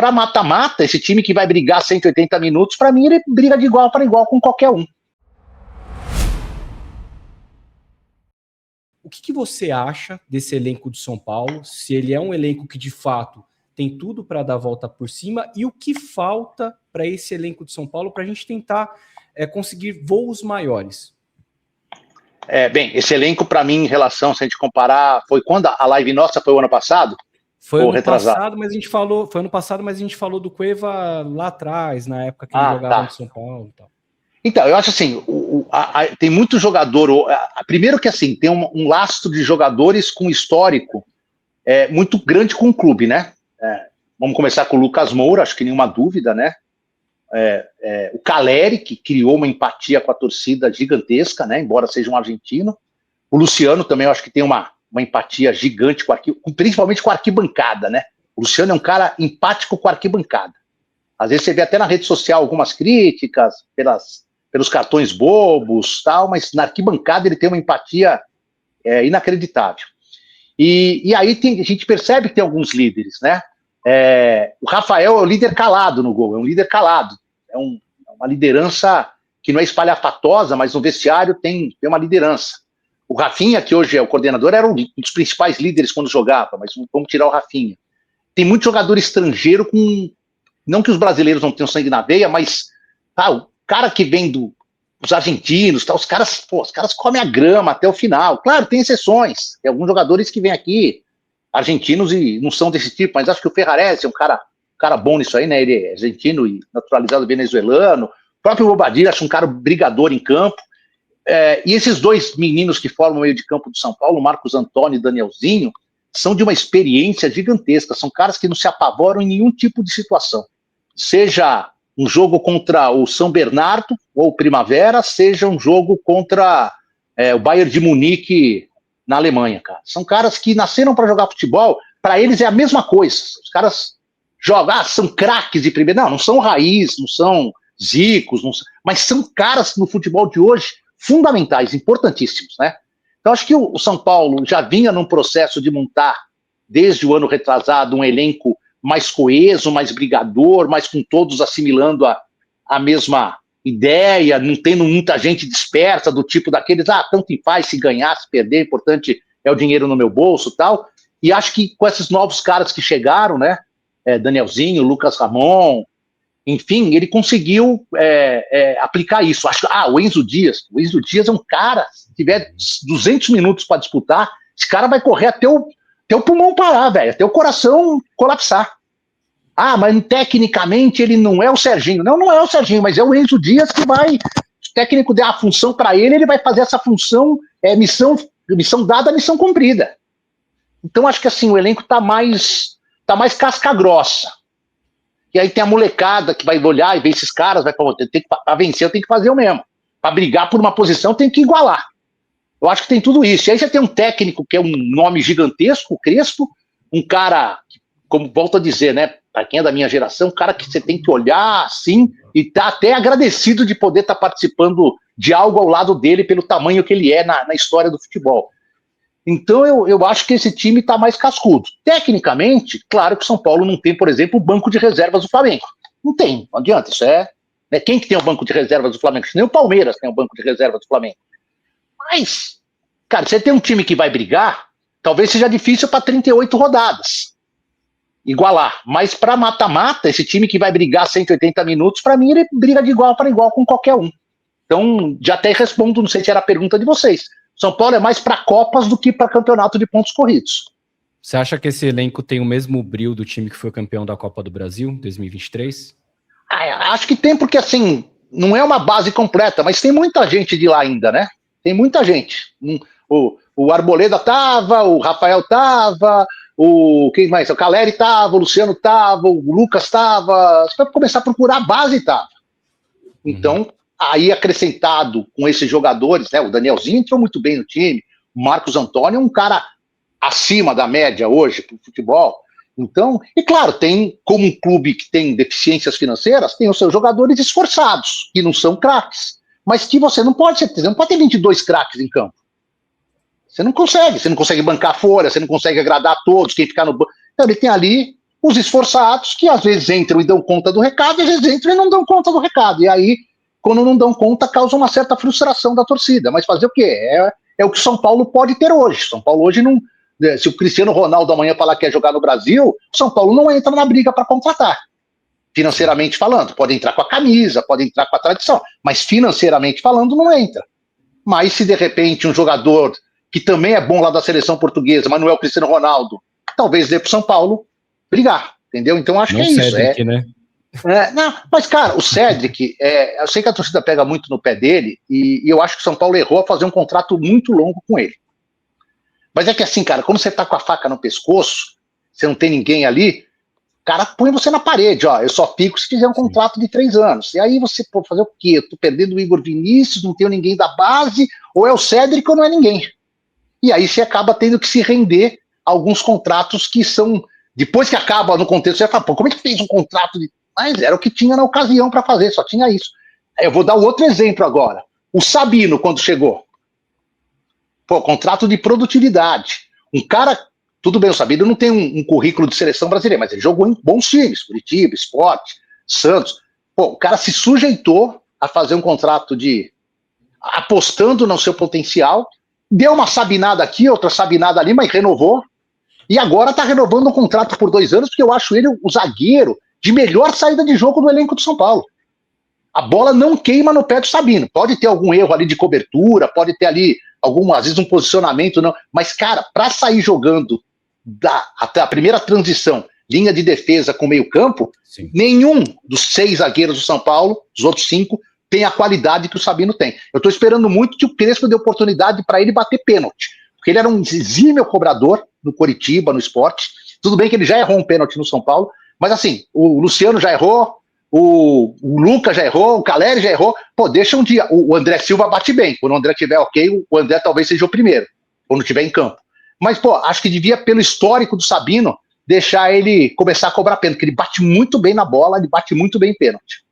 para mata-mata, esse time que vai brigar 180 minutos, para mim ele briga de igual para igual com qualquer um. O que você acha desse elenco do São Paulo? Se ele é um elenco que de fato tem tudo para dar a volta por cima, e o que falta para esse elenco de São Paulo para a gente tentar conseguir voos maiores? Bem, esse elenco para mim, em relação, se a gente comparar, foi quando a live nossa foi o ano passado? Foi ano passado, mas a gente falou. Foi ano passado, mas a gente falou do Cueva lá atrás, na época que ele jogava no São Paulo e tal. Então, eu acho assim, tem muito jogador. Primeiro que assim, tem um lastro de jogadores com histórico muito grande com o clube, né? Vamos começar com o Lucas Moura, acho que nenhuma dúvida, né? O Caleri, que criou uma empatia com a torcida gigantesca, né? Embora seja um argentino. O Luciano também, eu acho que tem uma empatia gigante, principalmente com a arquibancada, né? O Luciano é um cara empático com a arquibancada. Às vezes você vê até na rede social algumas críticas pelos cartões bobos, tal, mas na arquibancada ele tem uma empatia inacreditável. E aí a gente percebe que tem alguns líderes, né? O Rafael é o líder calado no gol, é um líder calado. É uma liderança que não é espalhafatosa, mas no vestiário tem uma liderança. O Rafinha, que hoje é o coordenador, era um dos principais líderes quando jogava, mas vamos tirar o Rafinha. Tem muito jogador estrangeiro com... Não que os brasileiros não tenham sangue na veia, mas o cara que vem dos argentinos, os caras comem a grama até o final. Claro, tem exceções. Tem alguns jogadores que vêm aqui, argentinos, e não são desse tipo, mas acho que o Ferrarese é um cara bom nisso aí, né? Ele é argentino e naturalizado venezuelano. O próprio Bobadilla, acho um cara brigador em campo. E esses dois meninos que formam o meio de campo do São Paulo, Marcos Antônio e Danielzinho, são de uma experiência gigantesca. São caras que não se apavoram em nenhum tipo de situação. Seja um jogo contra o São Bernardo ou o Primavera, seja um jogo contra o Bayern de Munique na Alemanha, cara. São caras que nasceram para jogar futebol, para eles é a mesma coisa. Os caras jogam, são craques de primeira. Não são raiz, não são zicos, mas são caras no futebol de hoje fundamentais, importantíssimos, né? Então acho que o São Paulo já vinha num processo de montar, desde o ano retrasado, um elenco mais coeso, mais brigador, mais com todos assimilando a mesma ideia, não tendo muita gente dispersa, do tipo daqueles, tanto faz se ganhar, se perder, o importante é o dinheiro no meu bolso e tal. E acho que com esses novos caras que chegaram, né, Danielzinho, Lucas Ramon, enfim, ele conseguiu aplicar isso. Acho que, o Enzo Dias é um cara, se tiver 200 minutos para disputar, esse cara vai correr até o pulmão parar, velho, até o coração colapsar. Mas tecnicamente ele não é o Serginho. Não é o Serginho, mas é o Enzo Dias que vai... Se o técnico der a função para ele vai fazer essa função, missão dada, missão cumprida. Então acho que assim, o elenco tá mais casca grossa. E aí tem a molecada que vai olhar e ver esses caras, vai falar, para vencer eu tenho que fazer o mesmo. Para brigar por uma posição eu tenho que igualar. Eu acho que tem tudo isso. E aí você tem um técnico que é um nome gigantesco, o Crespo, um cara, como volto a dizer, né, para quem é da minha geração, um cara que você tem que olhar assim e tá até agradecido de poder estar participando de algo ao lado dele pelo tamanho que ele é na história do futebol. Então eu acho que esse time está mais cascudo. Tecnicamente, claro que o São Paulo não tem, por exemplo, o banco de reservas do Flamengo. Não tem, não adianta, isso né, quem que tem o banco de reservas do Flamengo? Nem o Palmeiras tem o banco de reservas do Flamengo. Mas, cara, você tem um time que vai brigar, talvez seja difícil para 38 rodadas igualar. Mas para mata-mata, esse time que vai brigar 180 minutos, para mim ele briga de igual para igual com qualquer um. Então, já até respondo, não sei se era a pergunta de vocês. São Paulo é mais para Copas do que para campeonato de pontos corridos. Você acha que esse elenco tem o mesmo brio do time que foi campeão da Copa do Brasil, 2023? Acho que tem, porque assim, não é uma base completa, mas tem muita gente de lá ainda, né? Tem muita gente. O Arboleda tava, o Rafael tava, quem mais? O Caleri tava, o Luciano tava, o Lucas tava. Você vai começar a procurar, a base tava. Então, aí acrescentado com esses jogadores, né? O Danielzinho entrou muito bem no time, o Marcos Antônio é um cara acima da média hoje pro futebol. Então, e claro, tem, como um clube que tem deficiências financeiras, tem os seus jogadores esforçados, que não são craques, mas que você não pode ter 22 craques em campo. Você não consegue bancar fora, você não consegue agradar a todos, quem ficar no banco. Então, ele tem ali os esforçados que às vezes entram e dão conta do recado, às vezes entram e não dão conta do recado. E aí, quando não dão conta, causa uma certa frustração da torcida. Mas fazer o quê? É o que o São Paulo pode ter hoje. São Paulo hoje não... Se o Cristiano Ronaldo amanhã falar que quer jogar no Brasil, o São Paulo não entra na briga para contratar. Financeiramente falando. Pode entrar com a camisa, pode entrar com a tradição, mas financeiramente falando não entra. Mas se de repente um jogador que também é bom lá da seleção portuguesa, mas não é o Cristiano Ronaldo, talvez dê para o São Paulo brigar, entendeu? Então acho não que é Cedric, isso. Né? Não, mas cara, o Cedric, eu sei que a torcida pega muito no pé dele, e eu acho que o São Paulo errou a fazer um contrato muito longo com ele. Mas é que assim, cara, quando você tá com a faca no pescoço, você não tem ninguém ali, o cara põe você na parede, ó, eu só fico se fizer um contrato de 3 anos. E aí você pode fazer o quê? Eu tô perdendo o Igor Vinícius, não tenho ninguém da base, ou é o Cedric ou não é ninguém. E aí você acaba tendo que se render a alguns contratos que são, depois que acaba no contexto, você fala, pô, como é que fez um contrato de... Mas era o que tinha na ocasião para fazer, só tinha isso. Eu vou dar outro exemplo agora. O Sabino, quando chegou, pô, contrato de produtividade. Um cara, tudo bem, o Sabino não tem um currículo de seleção brasileira, mas ele jogou em bons times, Curitiba, Sport, Santos. Pô, o cara se sujeitou a fazer um contrato de apostando no seu potencial, deu uma sabinada aqui, outra sabinada ali, mas renovou. E agora tá renovando um contrato por 2 anos, porque eu acho ele o zagueiro de melhor saída de jogo no elenco do São Paulo. A bola não queima no pé do Sabino. Pode ter algum erro ali de cobertura, pode ter ali às vezes um posicionamento, não. Mas, cara, para sair jogando até a primeira transição, linha de defesa com meio campo, nenhum dos 6 zagueiros do São Paulo, os outros 5, tem a qualidade que o Sabino tem. Eu tô esperando muito que o Crespo dê oportunidade para ele bater pênalti. Porque ele era um exímio cobrador no Coritiba, no Sport. Tudo bem que ele já errou um pênalti no São Paulo, mas assim, o Luciano já errou, o Lucas já errou, o Caleri já errou. Pô, deixa um dia. O André Silva bate bem. Quando o André tiver ok, o André talvez seja o primeiro, quando estiver em campo. Mas, pô, acho que devia, pelo histórico do Sabino, deixar ele começar a cobrar pênalti, porque ele bate muito bem na bola, ele bate muito bem em pênalti.